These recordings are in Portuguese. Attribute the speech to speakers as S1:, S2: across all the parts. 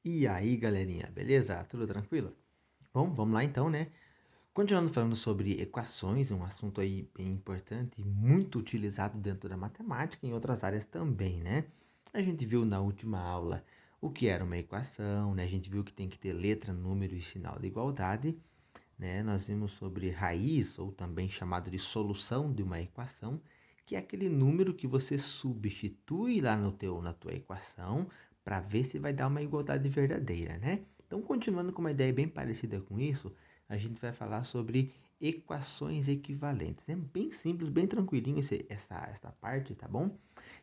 S1: E aí, galerinha, beleza? Tudo tranquilo? Bom, vamos lá então, né? Continuando falando sobre equações, um assunto aí bem importante e muito utilizado dentro da matemática e em outras áreas também, né? A gente viu na última aula o que era uma equação, né? A gente viu que tem que ter letra, número e sinal de igualdade, né? Nós vimos sobre raiz, ou também chamado de solução de uma equação, que é aquele número que você substitui lá na tua equação para ver se vai dar uma igualdade verdadeira, né? Então, continuando com uma ideia bem parecida com isso, a gente vai falar sobre equações equivalentes. É bem simples, bem tranquilinho essa parte, tá bom?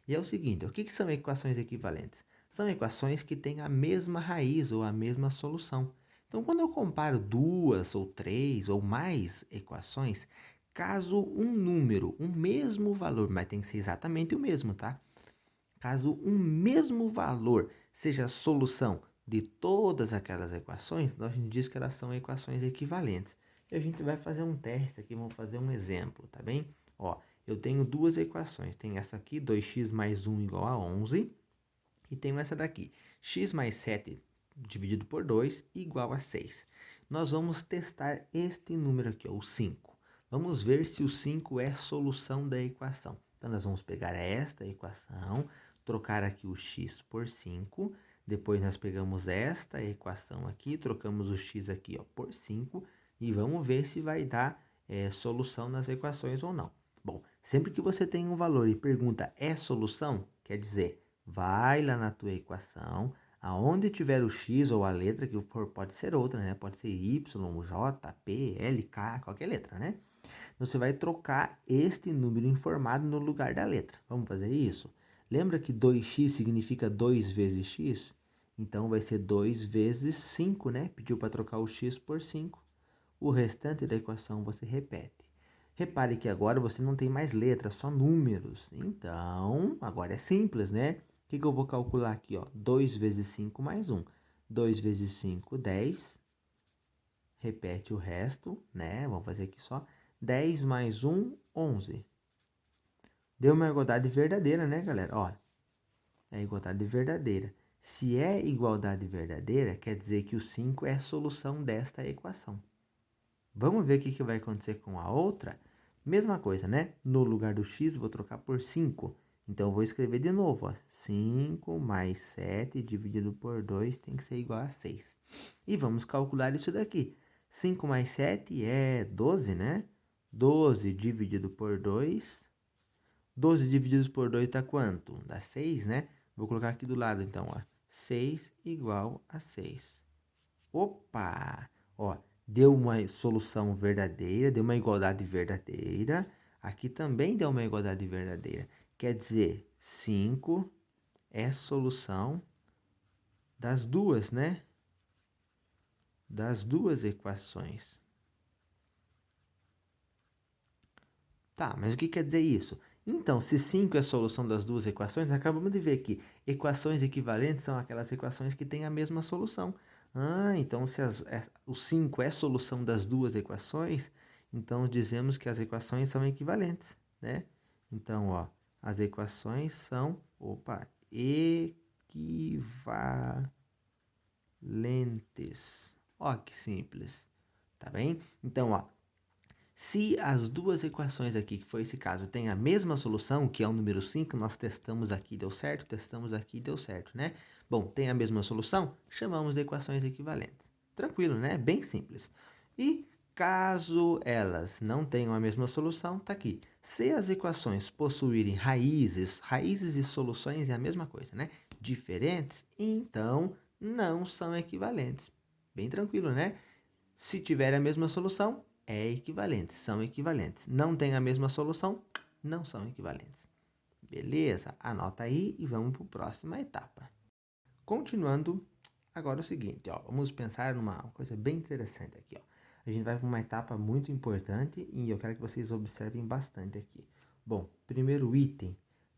S1: E é o seguinte, o que que são equações equivalentes? São equações que têm a mesma raiz ou a mesma solução. Então, quando eu comparo duas ou três ou mais equações, caso um número, um mesmo valor, mas tem que ser exatamente o mesmo, tá? Caso um mesmo valor seja a solução de todas aquelas equações, nós a gente diz que elas são equações equivalentes. E a gente vai fazer um teste aqui, vamos fazer um exemplo, tá bem? Ó, eu tenho duas equações. Tem essa aqui, 2x mais 1 igual a 11. E tenho essa daqui, x mais 7 dividido por 2 igual a 6. Nós vamos testar este número aqui, ó, o 5. Vamos ver se o 5 é solução da equação. Então, nós vamos pegar esta equação, trocar aqui o x por 5. Depois, nós pegamos esta equação aqui, trocamos o x aqui, ó, por 5. E vamos ver se vai dar solução nas equações ou não. Bom, sempre que você tem um valor e pergunta é solução, quer dizer, vai lá na tua equação, aonde tiver o x ou a letra que for, pode ser outra, né? Pode ser y, j, p, l, k, qualquer letra, né? Você vai trocar este número informado no lugar da letra. Vamos fazer isso? Lembra que 2x significa 2 vezes x? Então vai ser 2 vezes 5, né? Pediu para trocar o x por 5. O restante da equação você repete. Repare que agora você não tem mais letras, só números. Então, agora é simples, né? O que eu vou calcular aqui, ó? 2 vezes 5 mais 1. 2 vezes 5, 10. Repete o resto, né? Vamos fazer aqui só. 10 mais 1, 11. Deu uma igualdade verdadeira, né, galera? Ó, é igualdade verdadeira. Se é igualdade verdadeira, quer dizer que o 5 é a solução desta equação. Vamos ver o que vai acontecer com a outra? Mesma coisa, né? No lugar do x, vou trocar por 5. Então, eu vou escrever de novo, ó. 5 mais 7 dividido por 2 tem que ser igual a 6. E vamos calcular isso daqui. 5 mais 7 é 12, né? 12 dividido por 2. 12 dividido por 2 dá quanto? Dá 6, né? Vou colocar aqui do lado, então, ó. 6 igual a 6. Opa! Ó, deu uma solução verdadeira, deu uma igualdade verdadeira. Aqui também deu uma igualdade verdadeira. Quer dizer, 5 é solução das duas, né? Das duas equações. Tá, mas o que quer dizer isso? Então, se 5 é a solução das duas equações, acabamos de ver que equações equivalentes são aquelas equações que têm a mesma solução. Ah, então se o 5 é a solução das duas equações, então dizemos que as equações são equivalentes, né? Então, ó, as equações são, equivalentes. Ó, que simples, tá bem? Então, ó, se as duas equações aqui, que foi esse caso, têm a mesma solução, que é o número 5, nós testamos aqui, deu certo, testamos aqui, deu certo, né? Bom, tem a mesma solução? Chamamos de equações equivalentes. Tranquilo, né? Bem simples. E caso elas não tenham a mesma solução, tá aqui. Se as equações possuírem raízes, raízes e soluções é a mesma coisa, né? Diferentes, então não são equivalentes. Bem tranquilo, né? Se tiver a mesma solução, é equivalente, são equivalentes. Não tem a mesma solução, não são equivalentes. Beleza? Anota aí e vamos para a próxima etapa. Continuando, agora é o seguinte, ó, vamos pensar numa coisa bem interessante aqui, ó. A gente vai para uma etapa muito importante e eu quero que vocês observem bastante aqui. Bom, primeiro item,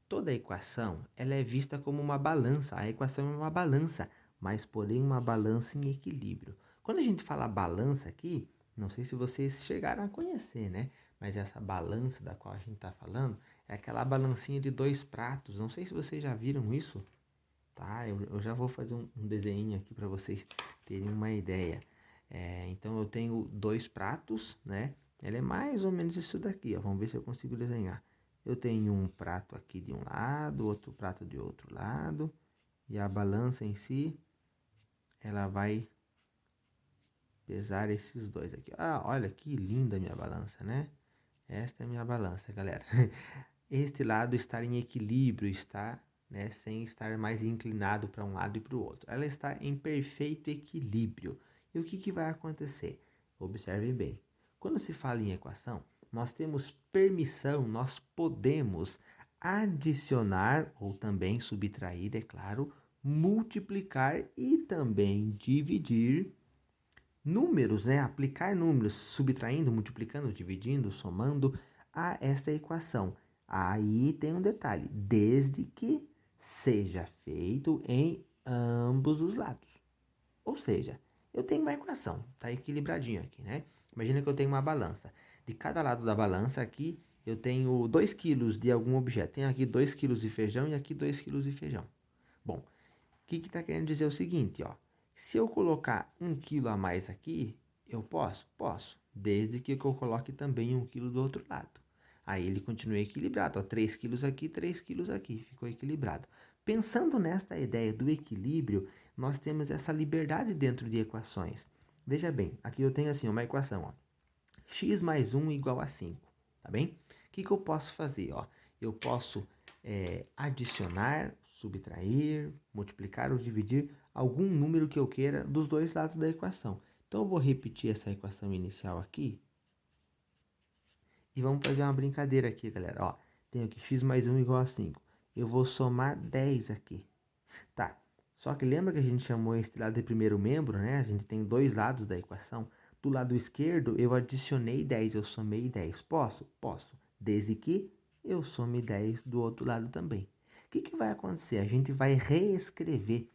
S1: toda equação ela é vista como uma balança. A equação é uma balança, mas porém uma balança em equilíbrio. Quando a gente fala balança aqui, não sei se vocês chegaram a conhecer, né? Mas essa balança da qual a gente está falando é aquela balancinha de dois pratos. Não sei se vocês já viram isso. tá? Eu já vou fazer um desenho aqui para vocês terem uma ideia. Então eu tenho dois pratos, né? Ela é mais ou menos isso daqui, ó. Vamos ver se eu consigo desenhar. Eu tenho um prato aqui de um lado, outro prato de outro lado. E a balança em si, ela vai pesar esses dois aqui. Ah, olha que linda a minha balança, né? Esta é a minha balança, galera. Este lado está em equilíbrio, está, né, sem estar mais inclinado para um lado e para o outro. Ela está em perfeito equilíbrio. E o que vai acontecer? Observem bem. Quando se fala em equação, nós temos permissão, nós podemos adicionar ou também subtrair, é claro, multiplicar e também dividir números, né? Aplicar números, subtraindo, multiplicando, dividindo, somando a esta equação. Aí tem um detalhe, desde que seja feito em ambos os lados. Ou seja, eu tenho uma equação, tá equilibradinho aqui, né? Imagina que eu tenho uma balança. De cada lado da balança aqui, eu tenho 2 quilos de algum objeto. Tenho aqui 2 quilos de feijão e aqui 2 quilos de feijão. Bom, o que está querendo dizer o seguinte, ó. Se eu colocar 1 quilo a mais aqui, eu posso? Posso. Desde que eu coloque também 1 quilo do outro lado. Aí ele continua equilibrado, ó. 3 quilos aqui, 3 quilos aqui. Ficou equilibrado. Pensando nesta ideia do equilíbrio, nós temos essa liberdade dentro de equações. Veja bem, aqui eu tenho assim uma equação, ó. X mais 1 igual a 5, tá bem? O que eu posso fazer, ó? Eu posso adicionar, subtrair, multiplicar ou dividir algum número que eu queira dos dois lados da equação. Então, eu vou repetir essa equação inicial aqui. E vamos fazer uma brincadeira aqui, galera. Ó, tenho aqui x mais 1 igual a 5. Eu vou somar 10 aqui. Tá, só que lembra que a gente chamou esse lado de primeiro membro, né? A gente tem dois lados da equação. Do lado esquerdo, eu adicionei 10, eu somei 10. Posso? Posso. Desde que eu some 10 do outro lado também. O que vai acontecer? A gente vai reescrever.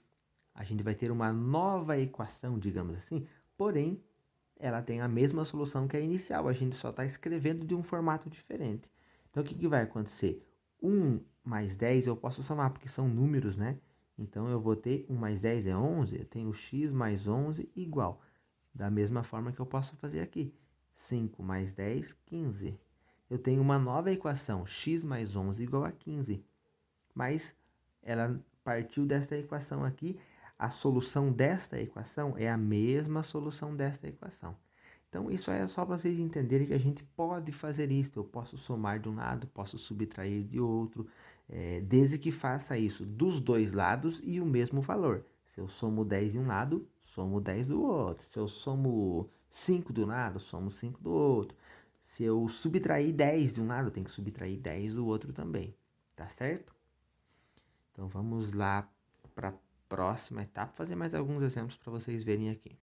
S1: A gente vai ter uma nova equação, digamos assim, porém, ela tem a mesma solução que a inicial. A gente só está escrevendo de um formato diferente. Então, o que vai acontecer? 1 mais 10 eu posso somar, porque são números, né? Então, eu vou ter 1 mais 10 é 11, eu tenho x mais 11 igual. Da mesma forma que eu posso fazer aqui. 5 mais 10, 15. Eu tenho uma nova equação, x mais 11 igual a 15. Mas ela partiu desta equação aqui. A solução desta equação é a mesma solução desta equação. Então, isso é só para vocês entenderem que a gente pode fazer isso. Eu posso somar de um lado, posso subtrair de outro, desde que faça isso dos dois lados e o mesmo valor. Se eu somo 10 de um lado, somo 10 do outro. Se eu somo 5 de um lado, somo 5 do outro. Se eu subtrair 10 de um lado, eu tenho que subtrair 10 do outro também. Tá certo? Então, vamos lá para a próxima etapa, fazer mais alguns exemplos para vocês verem aqui.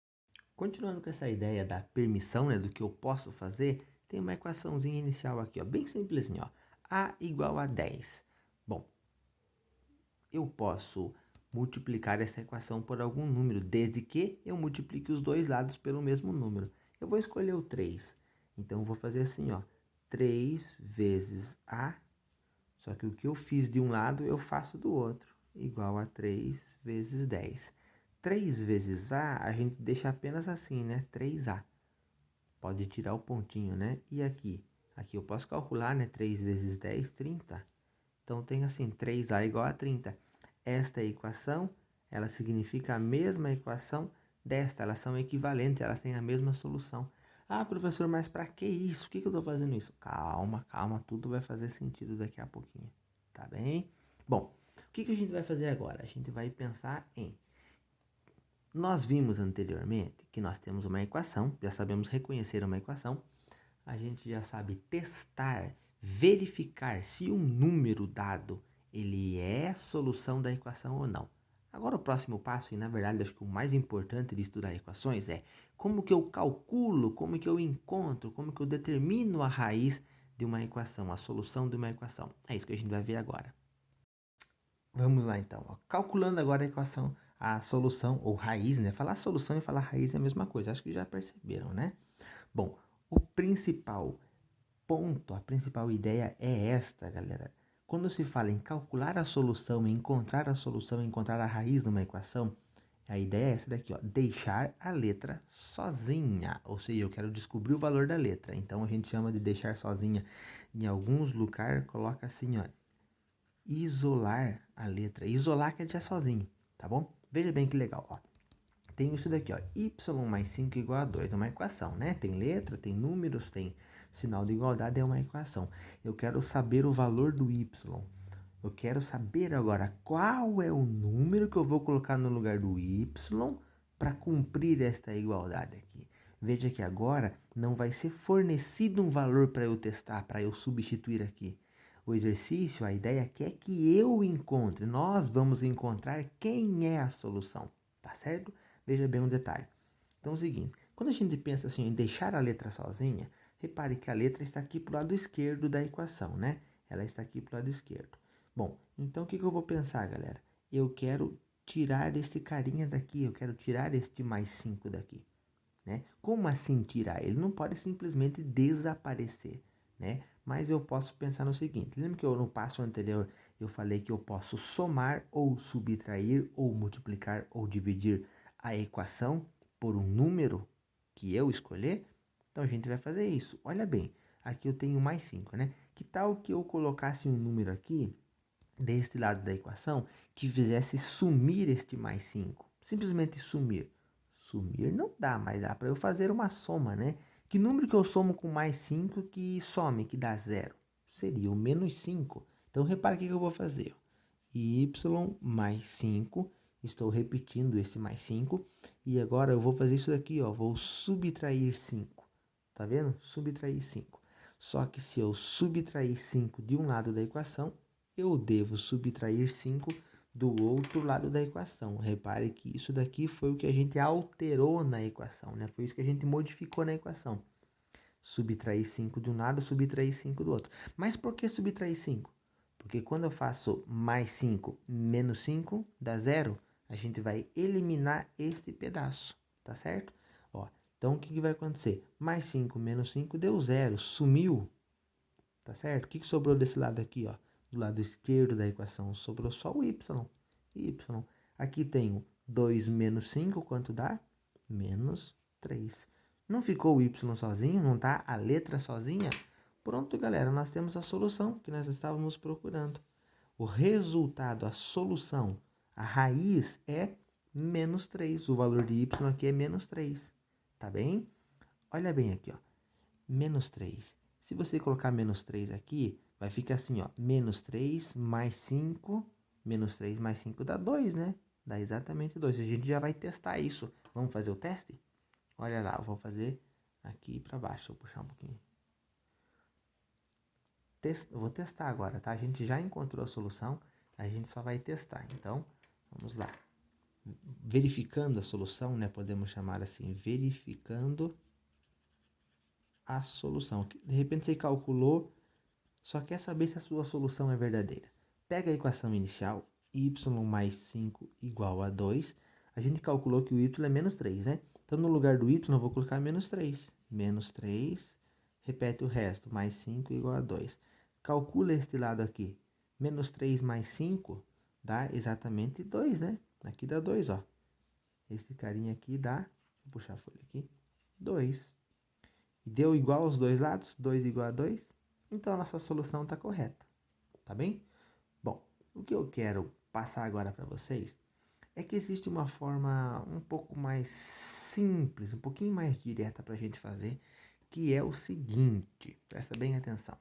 S1: Continuando com essa ideia da permissão, né, do que eu posso fazer, tem uma equaçãozinha inicial aqui, ó, bem simplesinha, ó. A igual a 10. Bom, eu posso multiplicar essa equação por algum número, desde que eu multiplique os dois lados pelo mesmo número. Eu vou escolher o 3. Então, eu vou fazer assim, ó, 3 vezes A, só que o que eu fiz de um lado, eu faço do outro, igual a 3 vezes 10. 3 vezes A gente deixa apenas assim, né? 3A. Pode tirar o pontinho, né? E aqui? Aqui eu posso calcular, né? 3 vezes 10, 30. Então, tem assim, 3A igual a 30. Esta equação, ela significa a mesma equação desta. Elas são equivalentes, elas têm a mesma solução. Ah, professor, mas para que isso? Por que eu estou fazendo isso? Calma, calma, tudo vai fazer sentido daqui a pouquinho. Tá bem? Bom, o que a gente vai fazer agora? A gente vai pensar em... Nós vimos anteriormente que nós temos uma equação, já sabemos reconhecer uma equação, a gente já sabe testar, verificar se um número dado ele é solução da equação ou não. Agora o próximo passo, e na verdade acho que o mais importante de estudar equações é como que eu calculo, como que eu encontro, como que eu determino a raiz de uma equação, a solução de uma equação. É isso que a gente vai ver agora. Vamos lá então, ó. Calculando agora a equação, a solução ou raiz, né? Falar solução e falar raiz é a mesma coisa, acho que já perceberam, né? Bom, o principal ponto, a principal ideia é esta, galera. Quando se fala em calcular a solução, encontrar a raiz de uma equação, a ideia é essa daqui, ó, deixar a letra sozinha. Ou seja, eu quero descobrir o valor da letra. Então a gente chama de deixar sozinha. Em alguns lugares coloca assim, ó, isolar a letra. Isolar quer dizer sozinho, tá bom? Veja bem que legal, ó. Tem isso daqui, ó, y mais 5 igual a 2, é uma equação, né? Tem letra, tem números, tem sinal de igualdade, é uma equação. Eu quero saber o valor do y. Eu quero saber agora qual é o número que eu vou colocar no lugar do y para cumprir esta igualdade aqui. Veja que agora não vai ser fornecido um valor para eu testar, para eu substituir aqui. O exercício, a ideia aqui é que eu encontre, nós vamos encontrar quem é a solução, tá certo? Veja bem um detalhe. Então é o seguinte, quando a gente pensa assim em deixar a letra sozinha, repare que a letra está aqui para o lado esquerdo da equação, né? Ela está aqui para o lado esquerdo. Bom, então o que eu vou pensar, galera? Eu quero tirar este carinha daqui, eu quero tirar este mais 5 daqui, né? Como assim tirar? Ele não pode simplesmente desaparecer, né? Mas eu posso pensar no seguinte, lembra que no passo anterior eu falei que eu posso somar ou subtrair ou multiplicar ou dividir a equação por um número que eu escolher? Então a gente vai fazer isso. Olha bem, aqui eu tenho mais 5, né? Que tal que eu colocasse um número aqui deste lado da equação que fizesse sumir este mais 5? Simplesmente sumir. Sumir não dá, mas dá para eu fazer uma soma, né? Que número que eu somo com mais 5 que some, que dá zero? Seria o menos 5. Então, repara o que eu vou fazer. Y mais 5, estou repetindo esse mais 5, e agora eu vou fazer isso daqui, ó, vou subtrair 5. Tá vendo? Subtrair 5. Só que se eu subtrair 5 de um lado da equação, eu devo subtrair 5 do outro lado da equação. Repare que isso daqui foi o que a gente alterou na equação, né? Foi isso que a gente modificou na equação. Subtrair 5 de um lado, subtrair 5 do outro. Mas por que subtrair 5? Porque quando eu faço mais 5 menos 5 dá zero, a gente vai eliminar este pedaço, tá certo? Ó, então o que vai acontecer? Mais 5 menos 5 deu zero, sumiu, tá certo? O que sobrou desse lado aqui, ó? Do lado esquerdo da equação, sobrou só o y. Y. Aqui tenho 2 menos 5, quanto dá? Menos 3. Não ficou o y sozinho? Não tá a letra sozinha? Pronto, galera, nós temos a solução que nós estávamos procurando. O resultado, a solução, a raiz é menos 3. O valor de y aqui é menos 3. Tá bem? Olha bem aqui, ó. Menos 3. Se você colocar menos 3 aqui, vai ficar assim, ó. Menos 3 mais 5. Menos 3 mais 5 dá 2, né? Dá exatamente 2. A gente já vai testar isso. Vamos fazer o teste? Olha lá, eu vou fazer aqui para baixo. Vou puxar um pouquinho. Vou testar agora, tá? A gente já encontrou a solução, a gente só vai testar. Então, vamos lá. Verificando a solução, né? Podemos chamar assim, verificando a solução. De repente você calculou, só quer saber se a sua solução é verdadeira. Pega a equação inicial, y mais 5 igual a 2. A gente calculou que o y é menos 3, né? Então, no lugar do y, eu vou colocar menos 3. Menos 3, repete o resto, mais 5 igual a 2. Calcula este lado aqui. Menos 3 mais 5 dá exatamente 2, né? Aqui dá 2, ó. Esse carinha aqui dá, vou puxar a folha aqui, 2. E deu igual aos dois lados? 2 igual a 2? Então a nossa solução está correta, tá bem? Bom, o que eu quero passar agora para vocês é que existe uma forma um pouco mais simples, um pouquinho mais direta para a gente fazer, que é o seguinte, presta bem atenção.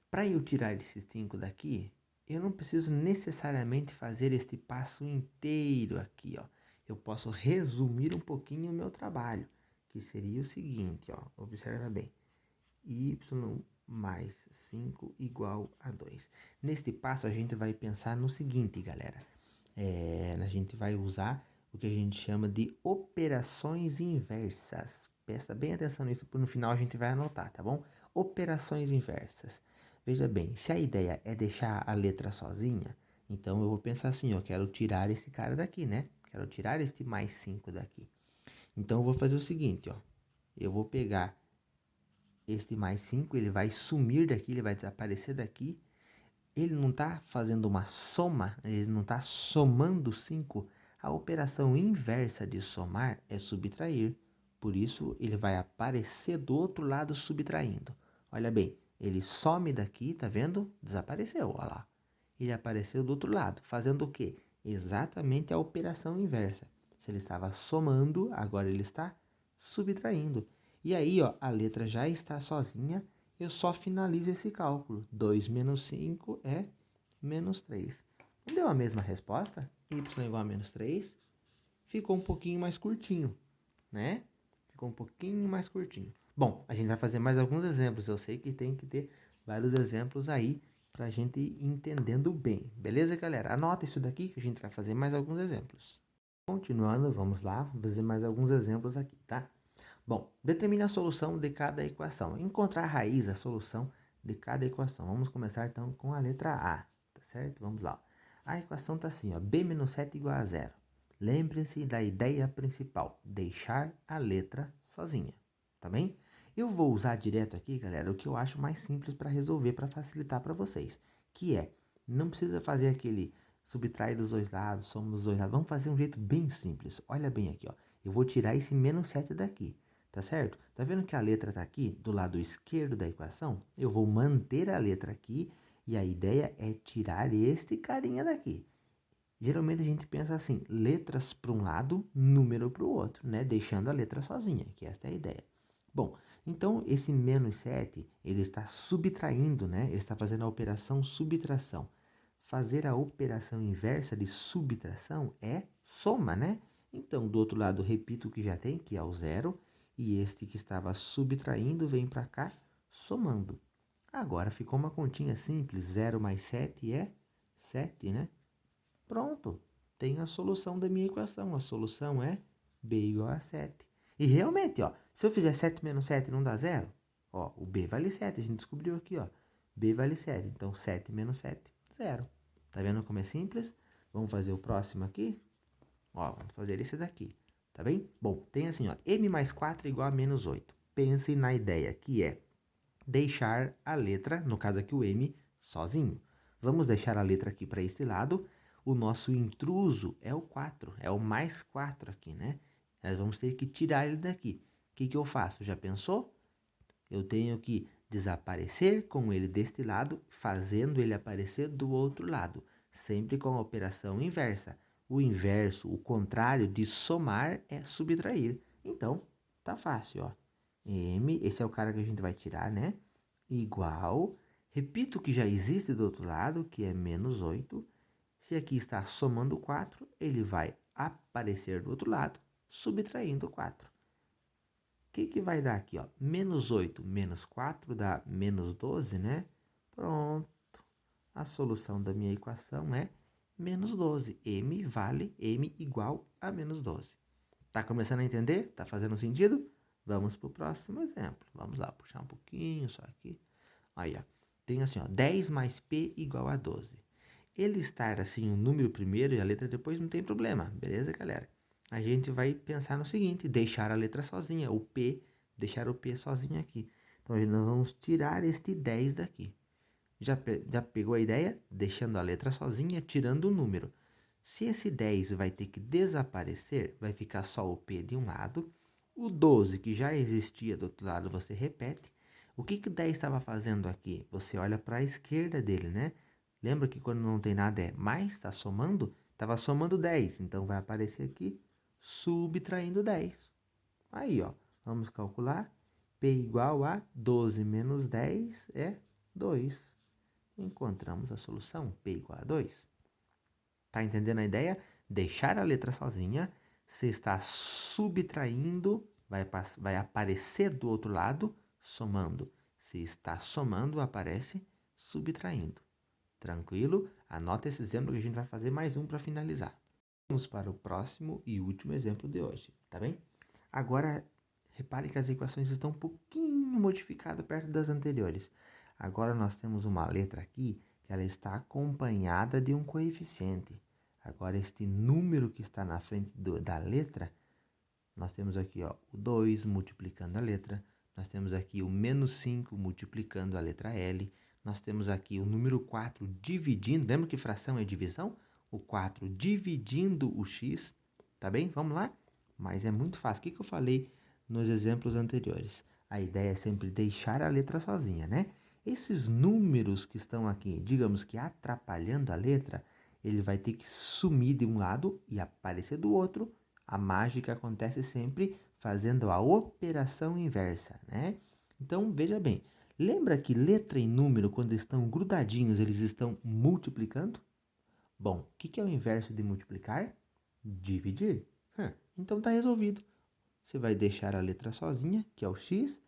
S1: Para eu tirar esse 5 daqui, eu não preciso necessariamente fazer este passo inteiro aqui, ó. Eu posso resumir um pouquinho o meu trabalho, que seria o seguinte, ó, observa bem. Y mais 5 igual a 2. Neste passo, a gente vai pensar no seguinte, galera. A gente vai usar o que a gente chama de operações inversas. Presta bem atenção nisso, porque no final a gente vai anotar, tá bom? Operações inversas. Veja bem, se a ideia é deixar a letra sozinha, então eu vou pensar assim, eu quero tirar esse cara daqui, né? Quero tirar este mais 5 daqui. Então eu vou fazer o seguinte, ó. Eu vou pegar este mais 5, ele vai sumir daqui, ele vai desaparecer daqui. ele não está fazendo uma soma, ele não está somando 5. A operação inversa de somar é subtrair. Por isso, ele vai aparecer do outro lado subtraindo. Olha bem, ele some daqui, tá vendo? Desapareceu, olha lá. Ele apareceu do outro lado, fazendo o quê? Exatamente a operação inversa. Se ele estava somando, agora ele está subtraindo. E aí, ó, a letra já está sozinha, eu só finalizo esse cálculo. 2 menos 5 é menos 3. Não deu a mesma resposta? Y igual a menos 3. Ficou um pouquinho mais curtinho, né? Ficou um pouquinho mais curtinho. Bom, a gente vai fazer mais alguns exemplos. Eu sei que tem que ter vários exemplos aí para a gente ir entendendo bem. Beleza, galera? Anota isso daqui que a gente vai fazer mais alguns exemplos. Continuando, vamos lá, fazer mais alguns exemplos aqui, tá? Bom, determine a solução de cada equação. Encontrar a raiz, a solução de cada equação. Vamos começar então com a letra A, tá certo? Vamos lá. A equação está assim, ó, b menos 7 igual a zero. Lembre-se da ideia principal, deixar a letra sozinha, tá bem? Eu vou usar direto aqui, galera, o que eu acho mais simples para resolver, para facilitar para vocês, que é, não precisa fazer aquele subtrair dos dois lados, soma dos dois lados. Vamos fazer um jeito bem simples. Olha bem aqui, ó. Eu vou tirar esse menos 7 daqui. Tá certo? Tá vendo que a letra tá aqui do lado esquerdo da equação? Eu vou manter a letra aqui e a ideia é tirar este carinha daqui. Geralmente a gente pensa assim, letras para um lado, número para o outro, né? Deixando a letra sozinha, que esta é a ideia. Bom, então esse menos 7, ele está subtraindo, né? Ele está fazendo a operação subtração. Fazer a operação inversa de subtração é soma, né? Então, do outro lado, repito o que já tem, que é o zero, e este que estava subtraindo vem para cá, somando. Agora ficou uma continha simples, 0 mais 7 é 7, né? Pronto, tenho a solução da minha equação. A solução é b igual a 7. E realmente, ó, se eu fizer 7 menos 7 não dá zero? Ó, o b vale 7, a gente descobriu aqui, ó. B vale 7, então 7 menos 7, zero. Tá vendo como é simples? Vamos fazer o próximo aqui? Ó, vamos fazer esse daqui, tá bem? Bom, tem assim, ó, m mais 4 igual a menos 8. Pense na ideia que é deixar a letra, no caso aqui o m, sozinho. Vamos deixar a letra aqui para este lado. O nosso intruso é o 4, é o mais 4 aqui, né? Nós vamos ter que tirar ele daqui. O que eu faço? Já pensou? Eu tenho que desaparecer com ele deste lado, fazendo ele aparecer do outro lado, sempre com a operação inversa. O inverso, o contrário de somar é subtrair. Então, tá fácil, ó. M, esse é o cara que a gente vai tirar, né? Igual, repito o que já existe do outro lado, que é menos 8. Se aqui está somando 4, ele vai aparecer do outro lado, subtraindo 4. O que vai dar aqui, ó? Menos 8 menos 4 dá menos 12, né? Pronto. A solução da minha equação é menos 12. M vale M igual a menos 12. Tá começando a entender? Tá fazendo sentido? Vamos para o próximo exemplo. Vamos lá, puxar um pouquinho só aqui. Aí, ó. Tem assim, ó, 10 mais P igual a 12. Ele estar assim, o número primeiro e a letra depois não tem problema, beleza, galera? A gente vai pensar no seguinte, deixar a letra sozinha, o P, deixar o P sozinho aqui. Então, nós vamos tirar este 10 daqui. Já pegou a ideia? Deixando a letra sozinha, tirando o número. Se esse 10 vai ter que desaparecer, vai ficar só o P de um lado. O 12, que já existia do outro lado, você repete. O que o 10 estava fazendo aqui? Você olha para a esquerda dele, né? Lembra que quando não tem nada é mais, está somando? Estava somando 10, então vai aparecer aqui subtraindo 10. Aí, ó, vamos calcular. P igual a 12 menos 10 é 2. Encontramos a solução, P igual a 2. Tá entendendo a ideia? Deixar a letra sozinha, você está subtraindo, vai aparecer do outro lado, somando. Se está somando, aparece subtraindo. Tranquilo? Anota esse exemplo que a gente vai fazer mais um para finalizar. Vamos para o próximo e último exemplo de hoje, tá bem? Agora, repare que as equações estão um pouquinho modificadas perto das anteriores. Agora nós temos uma letra aqui que ela está acompanhada de um coeficiente. Agora, este número que está na frente da letra, nós temos aqui, ó, o 2 multiplicando a letra, nós temos aqui o menos 5 multiplicando a letra L, Nós temos aqui o número 4 dividindo, lembra que fração é divisão? O 4 dividindo o x, tá bem? Vamos lá? Mas é muito fácil. O que eu falei nos exemplos anteriores? A ideia é sempre deixar a letra sozinha, né? Esses números que estão aqui, digamos que atrapalhando a letra, ele vai ter que sumir de um lado e aparecer do outro. A mágica acontece sempre fazendo a operação inversa, né? Então, veja bem, lembra que letra e número, quando estão grudadinhos, eles estão multiplicando? Bom, o que é o inverso de multiplicar? Dividir. Então está resolvido. Você vai deixar a letra sozinha, que é o x.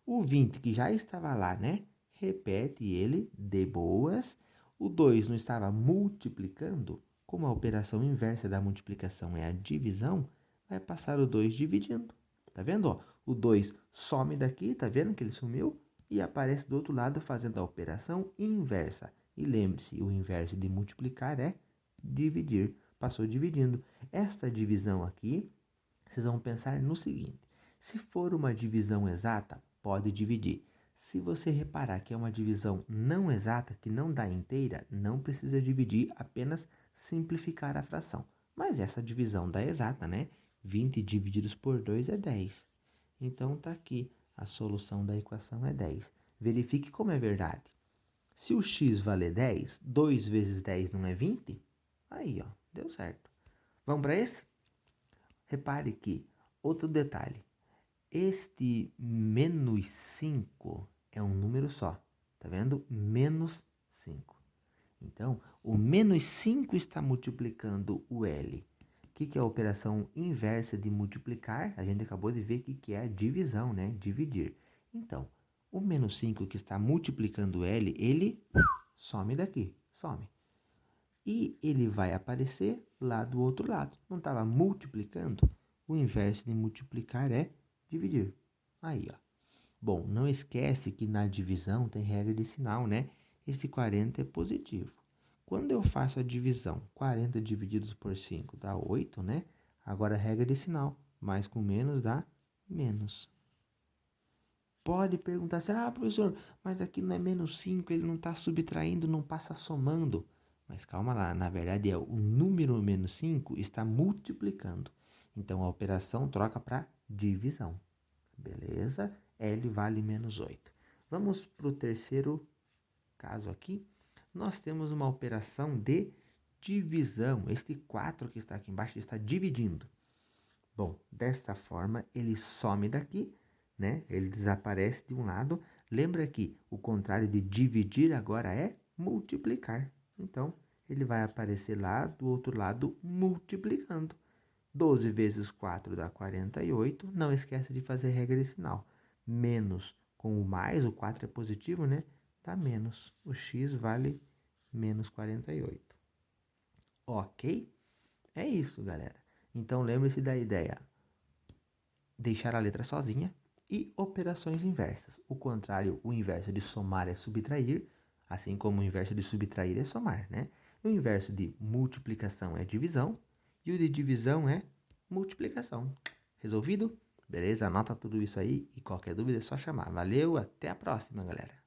S1: O 20, que já estava lá, né? Repete ele de boas. O 2 não estava multiplicando. Como a operação inversa da multiplicação é a divisão, vai passar o 2 dividindo. Tá vendo? Ó? O 2 some daqui, tá vendo que ele sumiu? E aparece do outro lado fazendo a operação inversa. E lembre-se, o inverso de multiplicar é dividir. Passou dividindo. Esta divisão aqui, vocês vão pensar no seguinte. Se for uma divisão exata, pode dividir. Se você reparar que é uma divisão não exata, que não dá inteira, não precisa dividir, apenas simplificar a fração. Mas essa divisão dá exata, né? 20 divididos por 2 é 10. Então, está aqui. A solução da equação é 10. Verifique como é verdade. Se o x valer 10, 2 vezes 10 não é 20? Aí, ó, deu certo. Vamos para esse? Repare que, outro detalhe, este menos 5 é um número só, tá vendo? Menos 5. Então, o menos 5 está multiplicando o L. O que é a operação inversa de multiplicar? A gente acabou de ver que é a divisão, né? Dividir. Então, o menos 5 que está multiplicando o L, ele some daqui, some. E ele vai aparecer lá do outro lado. Não estava multiplicando? O inverso de multiplicar é dividir. Aí, ó. Bom, não esquece que na divisão tem regra de sinal, né? Esse 40 é positivo. Quando eu faço a divisão, 40 divididos por 5 dá 8, né? Agora a regra de sinal, mais com menos dá menos. Pode perguntar assim, professor, mas aqui não é menos 5, ele não está subtraindo, não passa somando. Mas calma lá, na verdade é o número menos 5 está multiplicando. Então a operação troca para divisão. Beleza? L vale menos 8. Vamos para o terceiro caso aqui. Nós temos uma operação de divisão. Este 4 que está aqui embaixo está dividindo. Bom, desta forma ele some daqui, né? Ele desaparece de um lado. Lembra que o contrário de dividir agora é multiplicar. Então, ele vai aparecer lá do outro lado multiplicando. 12 vezes 4 dá 48. Não esqueça de fazer regra de sinal. Menos com o mais, o 4 é positivo, né? Dá menos. O x vale menos 48. Ok? É isso, galera. Então, lembre-se da ideia. Deixar a letra sozinha e operações inversas. O contrário, o inverso de somar é subtrair, assim como o inverso de subtrair é somar, né? O inverso de multiplicação é divisão e o de divisão é multiplicação. Resolvido? Beleza? Anota tudo isso aí e qualquer dúvida é só chamar. Valeu, até a próxima, galera!